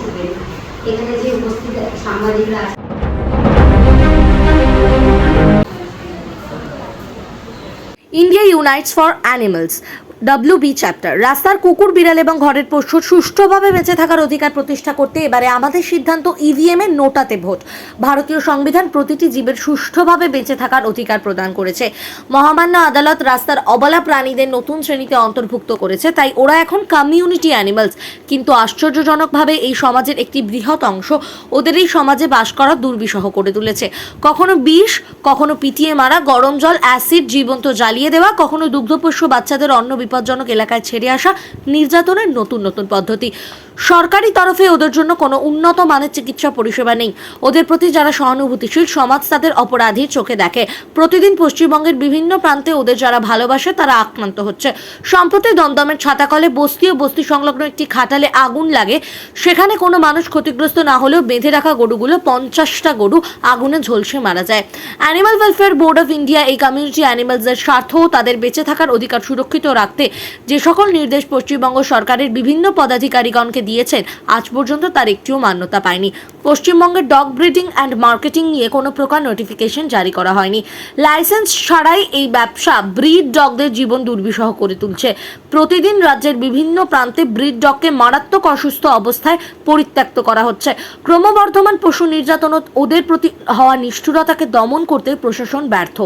শুনবেন। এখানে যে উপস্থিত সাংবাদিকরা আছে, India ইউনাইটস for animals WB chapter. রাস্তার কুকুর, বিড়াল এবং ঘরের পশুর সুষ্ঠুভাবে বেঁচে থাকার অধিকার প্রতিষ্ঠা করতে এবারে আমাদের সিদ্ধান্ত EVM এর নোটাতে ভোট। ভারতীয় সংবিধান প্রতিটি জীবের সুষ্ঠুভাবে বেঁচে থাকার অধিকার প্রদান করেছে। মহামান্য আদালত রাস্তার অবলা প্রাণীদের নতুন শ্রেণীতে অন্তর্ভুক্ত করেছে, তাই ওরা এখন কমিউনিটি অ্যানিমালস। কিন্তু আশ্চর্যজনকভাবে এই সমাজের একটি বৃহৎ অংশ ওদের এই সমাজে বাস করা দুর্বিষহ করে তুলেছে। কখনো বিষ, কখনো পিটিয়ে মারা, গরম জল, অ্যাসিড, জীবন্ত জ্বালিয়ে দেওয়া, কখনো দুগ্ধপোষ্য বাচ্চাদের অন্য বিপজ্জনক এলাকায় ছেড়ে আসা নির্যাতনের নতুন নতুন পদ্ধতি। সরকারি তরফে ওদের জন্য কোনো উন্নত মানের চিকিৎসা পরিষেবা নেই। ওদের প্রতি যারা সহানুভূতিশীল, সমাজ তাদের অপরাধীর চোখে দেখে। প্রতিদিন পশ্চিমবঙ্গের বিভিন্ন প্রান্তে ওদের যারা ভালোবাসে তারা আক্রান্ত হচ্ছে। সম্প্রতি দমদমের ছাতাকলে বস্তি ও বস্তি সংলগ্ন একটি খাটালে আগুন লাগে। সেখানে কোনো মানুষ ক্ষতিগ্রস্ত না হলেও বেঁধে রাখা গরুগুলো 50টা গরু আগুনে ঝলসে মারা যায়। Animal welfare board of India এই কমিউনিটি অ্যানিমালসের স্বার্থ ও তাদের বেঁচে থাকার অধিকার সুরক্ষিত রাখতে যে সকল নির্দেশ পশ্চিমবঙ্গ সরকারের বিভিন্ন পদাধিকারীগণকে দিয়েছেন, আজ পর্যন্ত তার একটিও মান্যতা পায়নি। পশ্চিমবঙ্গের ডগ ব্রিডিং অ্যান্ড মার্কেটিং নিয়ে কোনো প্রকার নোটিফিকেশন জারি করা হয়নি। লাইসেন্স ছাড়াই এই ব্যবসা ব্রিড ডগদের জীবন দুর্বিষহ করে তুলছে। প্রতিদিন রাজ্যের বিভিন্ন প্রান্তে ব্রিড ডগকে মারাত্মক অসুস্থ অবস্থায় পরিত্যক্ত করা হচ্ছে। ক্রমবর্ধমান পশু নির্যাতন ও ওদের প্রতি হওয়া নিষ্ঠুরতাকে দমন করতে প্রশাসন ব্যর্থ।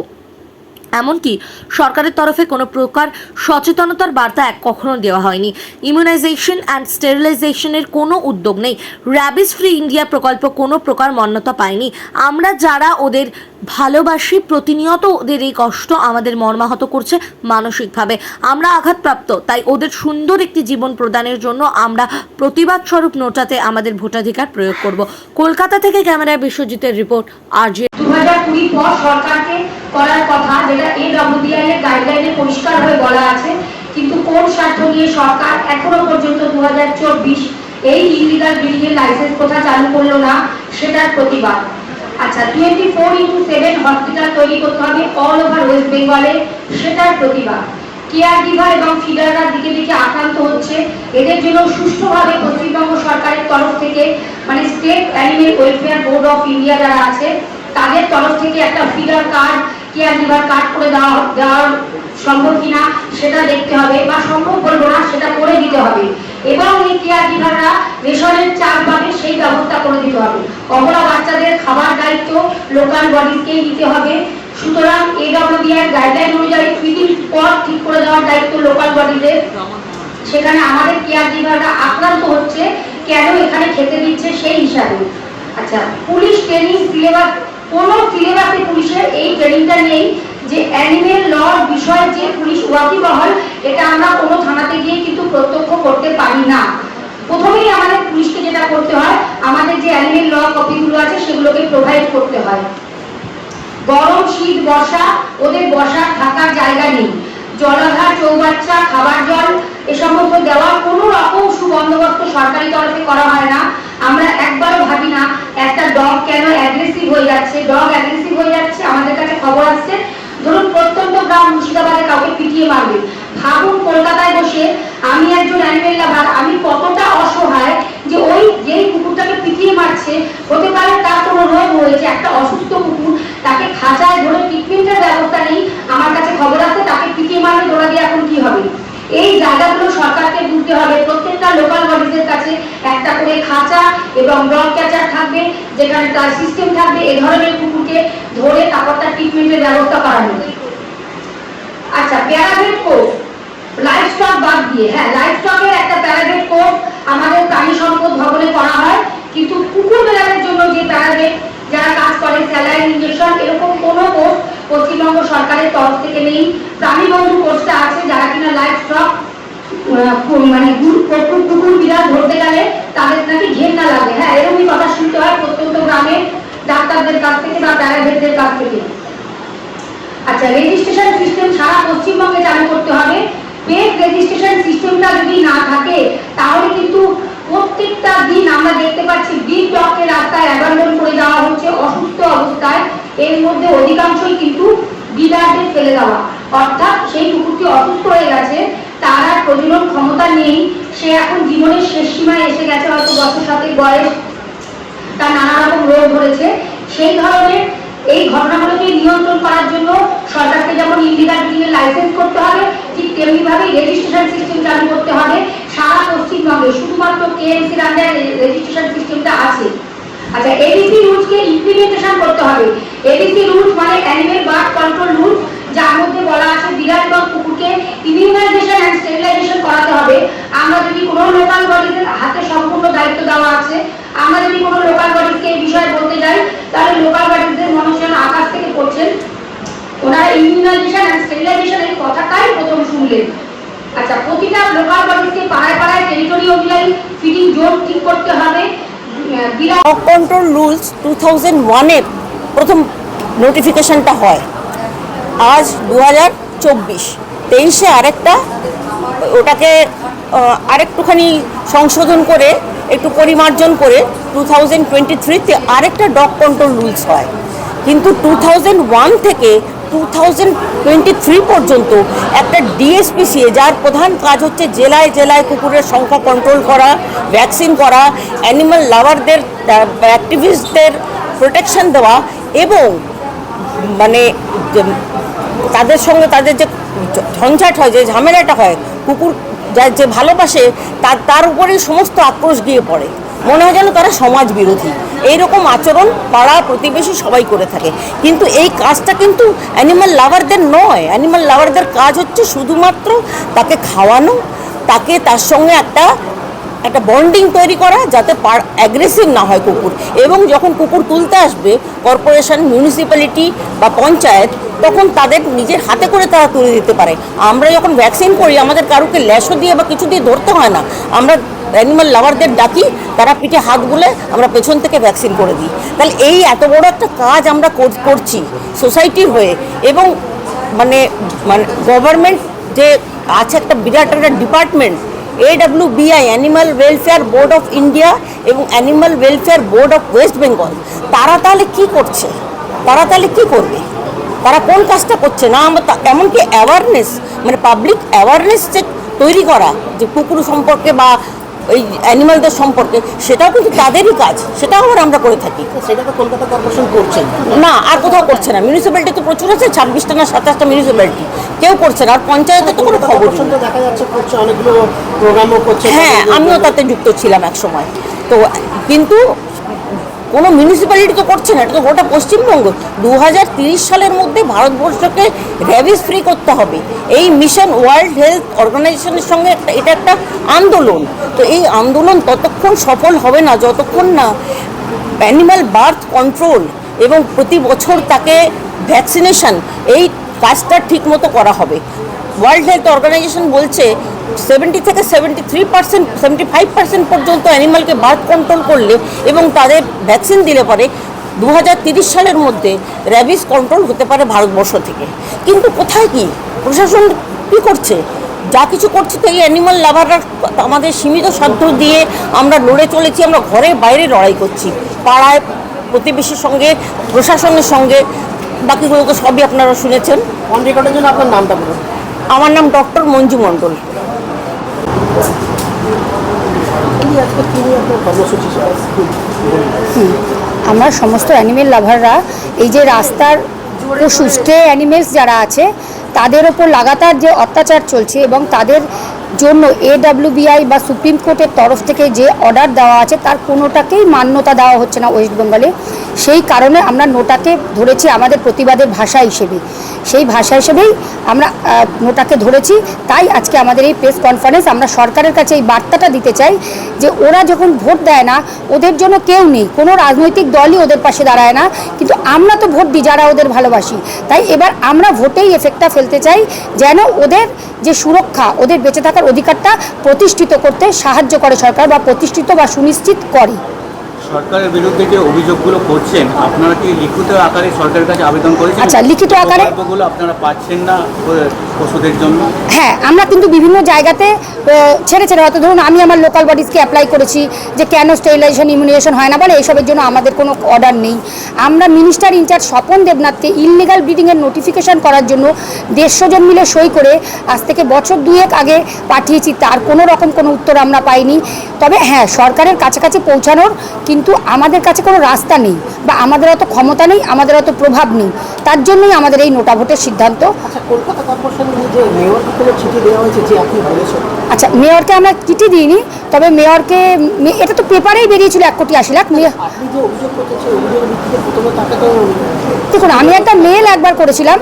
এমনকি সরকারের তরফে কোনো প্রকার সচেতনতার বার্তা কখনো দেওয়া হয়নি। ইমিউনাইজেশন অ্যান্ড স্টেরিলাইজেশনের কোনো উদ্যোগ নেই। র্যাবিস ফ্রি ইন্ডিয়া প্রকল্প কোনো প্রকার মান্যতা পায়নি। আমরা যারা ওদের ভালোবাসি, প্রতিনিয়ত ওদের এই কষ্ট আমাদের মর্মাহত করছে মানসিকভাবে। আমরা আঘাতপ্রাপ্ত, তাই ওদের সুন্দর একটি জীবন প্রদানের জন্য আমরা প্রতিবাদ স্বরূপ নোটাতে আমাদের ভোটাধিকার প্রয়োগ করব। কলকাতা থেকে ক্যামেরায় বিশ্বজিতের রিপোর্ট, RJ। 2020 পর সরকারকে করার কথা, যেটা AWDI এর গাইডলাইনে পরিষ্কার হয়ে বলা আছে, কিন্তু কোন স্বার্থ নিয়ে সরকার এখনো পর্যন্ত 2024 এই ইলিগাল ব্রিডিং এর লাইসেন্স কোথা চালু করলো না, সেটার প্রতিবাদ। আচ্ছা, 24x7 হসপিটাল তৈরি করতে হবে অল ওভার ওয়েস্ট বেঙ্গলে, সেটার প্রতিবাদ। কেয়ার গিভার এবং ফিডাররা দিকে দিকে আক্রান্ত হচ্ছে, এদের জন্য সুষ্ঠুভাবে পশ্চিমবঙ্গ সরকারের তরফ থেকে, মানে state animal welfare board of India যারা আছে তাদের তরফ থেকে একটা feeder card, care giver card করে দেওয়া সম্ভব কিনা সেটা দেখতে হবে, বা সম্ভব বলবো না, সেটা করে দিতে হবে। এবং এই কেয়ার গিভাররা রেশনের চাল পাবে সেই ব্যবস্থা করে দিতে হবে। অবলা বাচ্চাদের খাবার দায়িত্ব লোকাল বডিজকেই দিতে হবে। সুতরাং AWDI গাইডলাইন অনুযায়ী ফিডিং স্পট ঠিক করে দেওয়ার দায়িত্ব লোকাল বডিজের। সেখানে আমাদের কেয়ার গিভাররা আক্রান্ত হচ্ছে, কেন এখানে খেতে দিচ্ছে সেই হিসাবে। আচ্ছা, পুলিশ ট্রেনিং সিলেবাস, কোনো সিলেবাসে পুলিশের এই ট্রেনিংটা নেই যে অ্যানিমেল লর বিষয়ে যে পুলিশ ওয়াকিবহাল, এটা আমরা কোনো থানাতে গিয়ে কিন্তু প্রত্যক্ষ করতে পারি না। প্রথমেই আমাদের পুলিশকে যেটা করতে হয়, আমাদের যে অ্যানিমেল ল কপিগুলো আছে সেগুলোকে প্রোভাইড করতে হয়। গরম, শীত, বর্ষা ওদের বসার থাকার জায়গা নেই। জলাধার, চৌবাচ্চা, খাবার জল এ সমস্ত দেওয়ার কোনো রকম সুবন্দোবস্ত সরকারি তরফে করা হয় না। আমরা একবারও ভাবি না একটা ডগ কেন অ্যাগ্রেসিভ হয়ে যাচ্ছে। ডগ অ্যাগ্রেসিভ হয়ে যাচ্ছে, আমাদের কাছে খবর আসছে, ধরুন প্রত্যন্ত গ্রাম মুর্শিদাবাদে কাউকে পিটিয়ে মারবে। ভাবুন কলকাতায় বসে আমি একজন অ্যানিমেল লাভার, আমি কতটা অসহায় যে ওই যেই কুকুরটাকে পিটিয়ে মারছে, হতে পারে তার কোনো রোগ হয়েছে, একটা অসুস্থ কুকুর, তাকে খাঁচায় ধরে ট্রিটমেন্টের ব্যবস্থা নেই, আমার কাছে খবর আছে তাকে পিটিয়ে মারলে ধরা দিয়ে এখন কি হবে। এই জায়গাগুলো সরকারকে বুঝতে হবে। প্রত্যেকটা লোকাল বডিজের কাছে একটা করে খাঁচা এবং ডগ ক্যাচার থাকবে, যেখানে তার সিস্টেম থাকবে এই ধরনের কুকুরকে ধরে তারপর তার ট্রিটমেন্টের ব্যবস্থা করানো। আচ্ছা, প্যারাভেট কোর্স লাইভ স্টক বাদ দিয়ে, হ্যাঁ লাইভ স্টকের একটা প্যারাভেট কোর্স আমাদের প্রাণী সম্পদ ভবনে করা হয়, কিন্তু কুকুর মেলার জন্য যে প্যারাভেট যারা কাজ করে, স্যালাইন ইনজেকশন, এরকম কোনো কোর্স পশ্চিমবঙ্গ সরকারের তরফ থেকে নেই। প্রাণী বন্ধু কোর্সটা আছে, যারা কিনা লাইভ স্টক মানে কুকুর বিড়াল ধরতে গেলে তাদের নাকি ঘেন্না লাগে, হ্যাঁ এরকমই কথা শুনতে হয় প্রত্যন্ত গ্রামে ডাক্তারদের কাছ থেকে বা প্যারাভেটদের কাছ থেকে। আচ্ছা, রেজিস্ট্রেশন সিস্টেম সারা পশ্চিমবঙ্গে চালু করতে হবে। পেট রেজিস্ট্রেশন সিস্টেমটা যদি না থাকে তাহলে কিন্তু প্রত্যেকটা দিন আমরা দেখতে পাচ্ছি ব্রিড ডগকে রাস্তায় অ্যাবান্ডন করে দেওয়া হচ্ছে অসুস্থ অবস্থায়। এর মধ্যে অধিকাংশই কিন্তু বিড়ালদের ফেলে দেওয়া, অর্থাৎ সেই কুকুরটি অসুস্থ হয়ে গেছে, তার আর প্রজনন ক্ষমতা নেই, সে এখন জীবনের শেষ সীমায় এসে গেছে, হয়তো বছর 7 বয়স, তার নানা রকম রোগ ধরেছে, সেই ধরনের এই ঘটনাগুলোকে নিয়ন্ত্রণ করার জন্য সরকারকে যেমন ইলিগাল ব্রিডিং লাইসেন্স করতে হবে, ঠিক তেমনি ভাবে রেজিস্ট্রেশন সিস্টেম চালু করতে হবে। সারা পশ্চিমবঙ্গে শুধুমাত্র কেএমসির আন্ডারে রেজিস্ট্রেশন সিস্টেমটা আছে। আচ্ছা, এডিসি রুলসকে ইমপ্লিমেন্টেশন করতে হবে। এডিসি রুলস মানে অ্যানিমেল বার্থ কন্ট্রোল রুলস, যার মধ্যে বলা আছে বিড়াল এবং কুকুরকে ইমিউনাইজেশন এন্ড স্টেরিলাইজেশন করাতে হবে। আমরা যদি কোনো লোকাল বডিদের হাতে সম্পূর্ণ দায়িত্ব দেওয়া আছে, আমরা যদি কোনো লোকাল বডিকে এই বিষয়ে বলতে যাই, তাহলে লোকাল বডিদের মানুষজন আকাশ থেকে পড়ছেন, ওনারা ইমিউনাইজেশন এন্ড স্টেরিলাইজেশন এই কথাটাই প্রথম শুনলেন। আচ্ছা, প্রতিটা লোকাল বডিকে পাড়ায় পাড়ায় টেরিটরি অনুযায়ী ফিডিং জোন ঠিক করতে হবে। ডগ কন্ট্রোল রুলস 2001-এর প্রথম নোটিফিকেশনটা হয়, আজ 2024, 23-এ আরেকটা, ওটাকে আরেকটুখানি সংশোধন করে একটু পরিমার্জন করে 2023-তে আরেকটা ডগ কন্ট্রোল রুলস হয়। কিন্তু 2001 থেকে 2023 পর্যন্ত একটা ডিএসপিসিএ, যার প্রধান কাজ হচ্ছে জেলায় জেলায় কুকুরের সংখ্যা কন্ট্রোল করা, ভ্যাকসিন করা, অ্যানিমাল লাভারদের অ্যাক্টিভিস্টদের প্রোটেকশন দেওয়া, এবং মানে তাদের সঙ্গে তাদের যে ঝঞ্ঝাট হয়, যে ঝামেলাটা হয়, কুকুর যার যে ভালোবাসে তার উপরে সমস্ত আক্রোশ গিয়ে পড়ে, মনে হয় যেন তারা সমাজ বিরোধী। এইরকম আচরণ পাড়া প্রতিবেশী সবাই করে থাকে। কিন্তু এই কাজটা কিন্তু অ্যানিমাল লাভারদের নয়। অ্যানিমাল লাভারদের কাজ হচ্ছে শুধুমাত্র তাকে খাওয়ানো, তাকে তার সঙ্গে একটা বন্ডিং তৈরি করা, যাতে অ্যাগ্রেসিভ না হয় কুকুর। এবং যখন কুকুর তুলতে আসবে কর্পোরেশন, মিউনিসিপ্যালিটি বা পঞ্চায়েত, তখন তাদের নিজের হাতে করে তারা তুলে দিতে পারে। আমরা যখন ভ্যাকসিন করি, আমাদের কারুকে ল্যাশও দিয়ে বা কিছু দিয়ে ধরতে হয় না, আমরা অ্যানিমাল লাভারদের ডাকি, তারা পিঠে হাত গুলে আমরা পেছন থেকে ভ্যাকসিন করে দিই। তাহলে এই এত বড় একটা কাজ আমরা করছি সোসাইটির হয়ে, এবং মানে গভর্নমেন্ট যে আছে একটা বিরাট একটা department, AWBI, animal welfare board of India এবং animal welfare board of West Bengal, তারা তাহলে কী করছে? তারা তাহলে কী করবে? তারা কোন কাজটা করছে না? আমরা এমনকি অ্যাওয়ারনেস, মানে পাবলিক অ্যাওয়ারনেস যে তৈরি করা, যে কুকুর সম্পর্কে বা ওই অ্যানিমালদের সম্পর্কে, সেটাও কিন্তু তাদেরই কাজ, সেটাও আবার আমরা করে থাকি। সেটা তো কলকাতা কর্পোরেশন করছে না, আর কোথাও করছে না। মিউনিসিপ্যালিটি তো প্রচুর আছে, 26টা না 27টা মিউনিসিপ্যালিটি, কেউ করছে না। আর পঞ্চায়েতে তো কোনো খবর নেই। দেখা যাচ্ছে করছে, অনেকগুলো প্রোগ্রামও করছে। হ্যাঁ, আমিও তাতে যুক্ত ছিলাম এক সময়। তো কিন্তু কোনো মিউনিসিপ্যালিটি তো করছে না। এটা তো গোটা পশ্চিমবঙ্গ। 2030 সালের মধ্যে ভারতবর্ষকে র্যাবিস ফ্রি করতে হবে। এই মিশন ওয়ার্ল্ড হেলথ অর্গানাইজেশনের সঙ্গে এটা একটা আন্দোলন। তো এই আন্দোলন ততক্ষণ সফল হবে না যতক্ষণ না অ্যানিমাল বার্থ কন্ট্রোল এবং প্রতি বছর তাকে ভ্যাকসিনেশন, এই কাজটা ঠিকমতো করা হবে। ওয়ার্ল্ড হেলথ অর্গানাইজেশন বলছে 70 থেকে 73%, 75% পর্যন্ত অ্যানিমালকে বার্থ কন্ট্রোল করলে এবং তাদের ভ্যাকসিন দিলে পরে 2030 সালের মধ্যে র্যাবিস কন্ট্রোল হতে পারে ভারতবর্ষ থেকে। কিন্তু কোথায় কি প্রশাসন কী করছে? যা কিছু করছে তো এই অ্যানিমাল লাভাররা আমাদের সীমিত সাধ্য দিয়ে আমরা লড়ে চলেছি। আমরা ঘরে বাইরে লড়াই করছি, পাড়ায় প্রতিবেশীর সঙ্গে, প্রশাসনের সঙ্গে, বাকিগুলো তো সবই আপনারা শুনেছেন। অন রেকর্ডের জন্য আপনার নামটা বলুন। আমার নাম ডক্টর মঞ্জু মণ্ডল। আমরা সমস্ত অ্যানিমেল লাভাররা এই যে রাস্তার পশু স্টে অ্যানিমেলস যারা আছে তাদের ওপর লাগাতার যে অত্যাচার চলছে এবং তাদের জন্য AWBI বা সুপ্রিম কোর্টের তরফ থেকে যে অর্ডার দেওয়া আছে তার কোনোটাকেই মান্যতা দেওয়া হচ্ছে না ওয়েস্ট বেঙ্গলে। সেই কারণে আমরা নোটাকে ধরেছি আমাদের প্রতিবাদের ভাষা হিসেবে, সেই ভাষা হিসেবেই আমরা নোটাকে ধরেছি। তাই আজকে আমাদের এই প্রেস কনফারেন্স। আমরা সরকারের কাছে এই বার্তাটা দিতে চাই যে ওরা যখন ভোট দেয় না, ওদের জন্য কেউ নেই, কোনো রাজনৈতিক দলই ওদের পাশে দাঁড়ায় না, কিন্তু আমরা তো ভোট দিই যারা ওদের ভালোবাসি। তাই এবার আমরা ভোটেই এফেক্টটা ফেলতে চাই, যেন ওদের যে সুরক্ষা, ওদের বেঁচে থাকার অধিকারটা প্রতিষ্ঠিত করতে সাহায্য করে সরকার, বা প্রতিষ্ঠিত বা সুনিশ্চিত করে। সরকারের বিরুদ্ধে যে অভিযোগগুলো করছেন, আপনারা কি লিখিত আকারে সরকারের কাছে আবেদন করেছেন? আচ্ছা, লিখিত আকারে প্রকল্পগুলো আপনারা পাচ্ছেন না, পশুদের জন্য? হ্যাঁ, আমরা কিন্তু বিভিন্ন জায়গাতে ছেড়ে হয়তো ধরুন আমি আমার লোকাল বডিজকে অ্যাপ্লাই করেছি যে কেন স্টেরিলাইজেশন ইমিউনিজেশন হয় না, বলে এইসবের জন্য আমাদের কোনো অর্ডার নেই। আমরা মিনিস্টার ইনচার্জ স্বপন দেবনাথকে ইললিগাল ব্রিডিংয়ের নোটিফিকেশন করার জন্য 150 জন মিলে সই করে আজ থেকে বছর 2 আগে পাঠিয়েছি, তার কোনো রকম কোনো উত্তর আমরা পাইনি। তবে হ্যাঁ, সরকারের কাছাকাছি পৌঁছানোর কিন্তু আমাদের কাছে কোনো রাস্তা নেই, বা আমাদের অত ক্ষমতা নেই, আমাদের অত প্রভাব নেই, তার জন্যই আমাদের এই নোটা ভোটের সিদ্ধান্ত। আচ্ছা, কলকাতা কর্পোরেশনের যে মেয়রকে কোনো চিঠি দেওয়া হয়েছে যে আপনি বলেছেন? আচ্ছা, মেয়রকে আমরা চিঠি দিইনি, তবে মেয়রকে এটা তো পেপারেই বেরিয়েছিল 1,80,00,000 মেয়র। আপনি যে অভিযোগ করছেন সেই অভিযোগের ভিত্তিতে প্রথমে তাকে তো দেখুন, আমি একটা মেল একবার করেছিলাম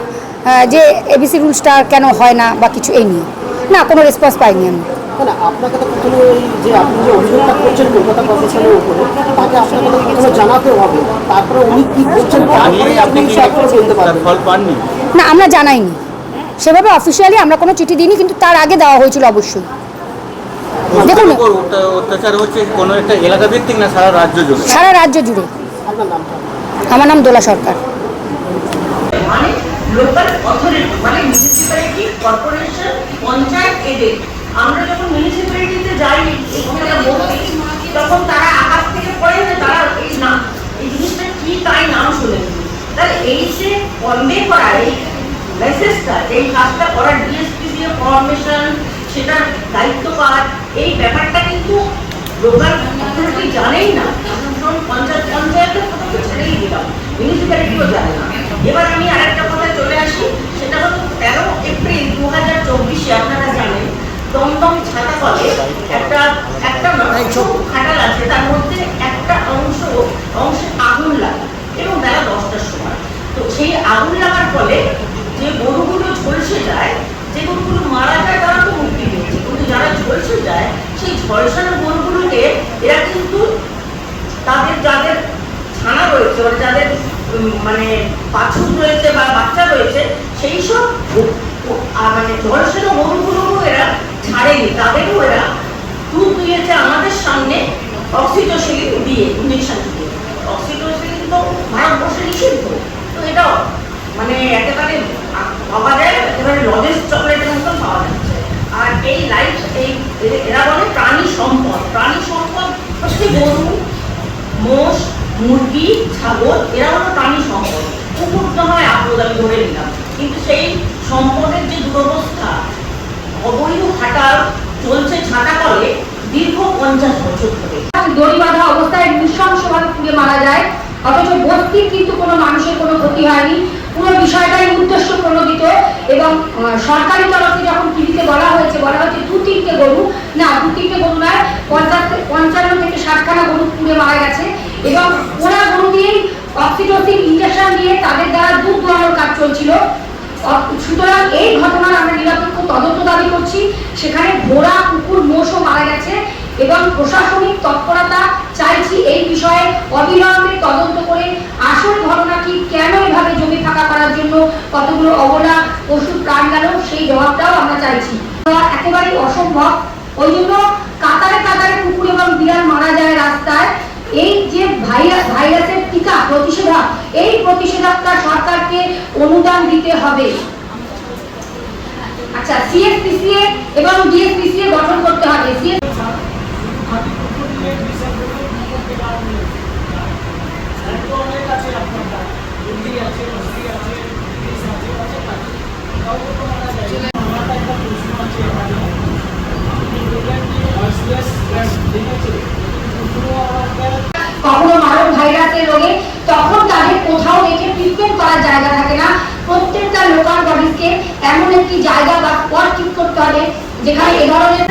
যে এবিসি রুলসটা কেন হয় না বা কিছু, এই নিয়ে না কোনো রেসপন্স পাইনি আমি। না, আপনাকে তো প্রথমে ওই যে আপনি যে অভিযোগটা করছেন কলকাতা কর্পোরেশনের উপরে, তাকে আপনাকে তো প্রথমে জানাতে হবে, তারপরে উনি কি করছেন তারপরে আপনি বলতে পারবেন। ফল পাননি? না, আমরা জানাইনি সেভাবে অফিসিয়ালি, আমরা কোনো চিঠি দিইনি, কিন্তু তার আগে দেওয়া হয়েছিল অবশ্যই। দেখুন, অত্যাচার হচ্ছে কোনো একটা এলাকা ভিত্তিক না সারা রাজ্য জুড়ে? সারা রাজ্য জুড়ে। আপনার নামটা? আমার নাম দোলা সরকার। মানে লোকাল অথরিটি মানে মিউনিসিপ্যালিটি, কর্পোরেশন, পঞ্চায়েত এদের। আমরা যখন মিউনিসিপ্যালিটিতে যাই এখানে বলতে, তখন তারা আকাশ থেকে পড়ে যে তারা এই না এই জিনিসটা কি তাই নাম শুনে। তাহলে এই যে কনভে করা এই মেসেজটা, এই কাজটা করা ডিএসপি দিয়ে ফরমেশন, সেটার দায়িত্ব পাওয়ার, এই ব্যাপারটা কিন্তু লোকাল অথরিটি জানেই না। পঞ্চায়েতের কথা তো ছেড়েই দিলাম, মিউনিসিপ্যালিটিও জানে না। এবার আমি আরেকটা কথা চলে আসি, সেটা হলো 13 এপ্রিল 2024 আপনারা জানেন দমদম ছাতাতলে একটা খাটাল আছে, তার মধ্যে একটা অংশে আগুন লাগে এবং বেলা 10টার সময়। তো সেই আগুন লাগার ফলে যে গরুগুলো ঝলসে যায়, যে গরুগুলো মারা যায় তারা তো মুক্তি পেয়েছে, কিন্তু যারা ঝলসে যায় সেই ঝলসানো গরুগুলোকে এরা কিন্তু তাদের যাদের ছানা রয়েছে, যাদের মানে বাছুর রয়েছে বা বাচ্চা রয়েছে, সেই সব মানে ঝলসানো গরুগুলোও এরা ছাড়েনি, তাদেরও এরা দুধ দিয়েছে আমাদের সামনে অক্সিটোসিলিন দিয়ে, ইঞ্জেকশন দিয়ে। অক্সিটোসিলিন তো ভারতবর্ষে নিষিদ্ধ, তো এটা মানে একেবারে পাওয়া যায়, একেবারে লজেস চকলেটের মতন পাওয়া যাচ্ছে। আর এই লাইফ এই এরা বলে প্রাণী সম্পদ। প্রাণী সম্পদ হচ্ছে গরু, মোষ, মুরগি, ছাগল, এরা হলো প্রাণী সম্পদ। কুকুর তো হয় আপদ, আমি ধরে নিলাম, কিন্তু সেই সম্পদের যে দুরবস্থা, অবৈধ খাটাল চলছে ছাটা করে দীর্ঘ 50 বছর ধরে। দড়ি বাঁধা অবস্থায় নৃশংসভাবে পুড়ে মারা যায়, অথচ বস্তির কিন্তু কোনো মানুষের কোনো ক্ষতি হয়নি। পুরো বিষয়টাই উদ্দেশ্য প্রণোদিত, এবং সরকারি তরফে যখন টিভিতে বলা হয়েছে 2-3টে গরু, না 2-3টে গরু নয়, 55 থেকে 60খানা গরু পুড়ে মারা গেছে, এবং ওরা গরু দিয়েই অক্সিটোসিন ইঞ্জেকশন দিয়ে তাদের দ্বারা দুধ দোয়ানোর কাজ চলছিল। সুতরাং এই ঘটনার আমরা নিরপেক্ষ তদন্ত দাবি করছি। সেখানে ঘোড়া, কুকুর, মোষও মারা গেছে, এবং প্রশাসনিক তৎপরতা চাইছি এই বিষয়ে অবিলম্বে তদন্ত করে আসল ঘটনা কি, কেন এভাবে জমি ফাঁকা করার জন্য কতগুলো অবলা পশুর প্রাণ গেল, সেই জবাবটাও আমরা চাইছি। একেবারেই অসম্ভব, ওই জন্য কাতারে কাতারে কুকুর এবং বিড়াল মারা যায় রাস্তায়। এই যে ভাইরাসের টিকা প্রতিষেধক, এই প্রতিষেধকটা সরকারকে অনুদান দিতে হবে। আচ্ছা, সিএসপিসিএ এবং ডিএসপিসিএ গঠন করতে হবে। কখনো মানব ভাইরাসের রোগে, তখন তাদের কোথাও রেখে ট্রিটমেন্ট করার জায়গা থাকে না। প্রত্যেকটা লোকাল বডিজকে এমন একটি জায়গা বা স্পট ঠিক করতে হবে যেখানে এ ধরনের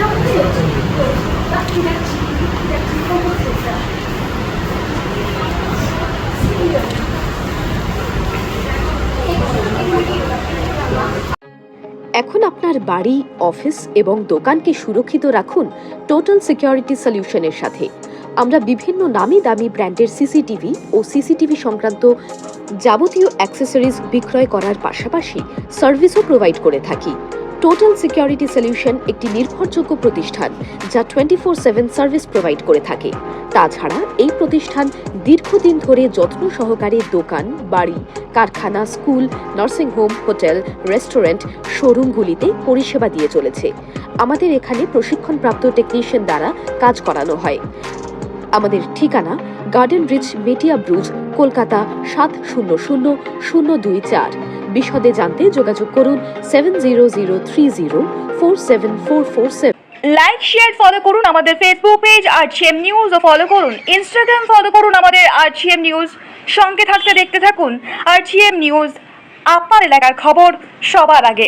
এখন আপনার বাড়ি, অফিস এবং দোকানকে সুরক্ষিত রাখুন টোটাল সিকিউরিটি সলিউশনের সাথে। আমরা বিভিন্ন নামি দামি ব্র্যান্ডের সিসিটিভি ও সিসিটিভি সংক্রান্ত যাবতীয় অ্যাক্সেসরিজ বিক্রয় করার পাশাপাশি সার্ভিসও প্রোভাইড করে থাকি। টোটাল সিকিউরিটি সলিউশন একটি নির্ভরযোগ্য প্রতিষ্ঠান যা 24/7 সার্ভিস প্রোভাইড করে থাকে। তাছাড়া এই প্রতিষ্ঠান দীর্ঘদিন ধরে যত্ন সহকারে দোকান, বাড়ি, কারখানা, স্কুল, নার্সিংহোম, হোটেল, রেস্টুরেন্ট, শোরুমগুলিতে পরিষেবা দিয়ে চলেছে। আমাদের এখানে প্রশিক্ষণপ্রাপ্ত টেকনিশিয়ান দ্বারা কাজ করানো হয়। আমাদের ঠিকানা গার্ডেন রিচ, মেটিয়া ব্রুজ, কলকাতা 700024। বিশদে জানতে যোগাযোগ করুন 7003047447। লাইক, শেয়ার, ফলো করুন আমাদের ফেসবুক পেজ RGM নিউজ ও ফলো করুন ইনস্টাগ্রাম, ফলো করুন আমাদের RGM নিউজ। সঙ্গে থাকতে দেখতে থাকুন RGM নিউজ, আপনার এলাকার খবর সবার আগে।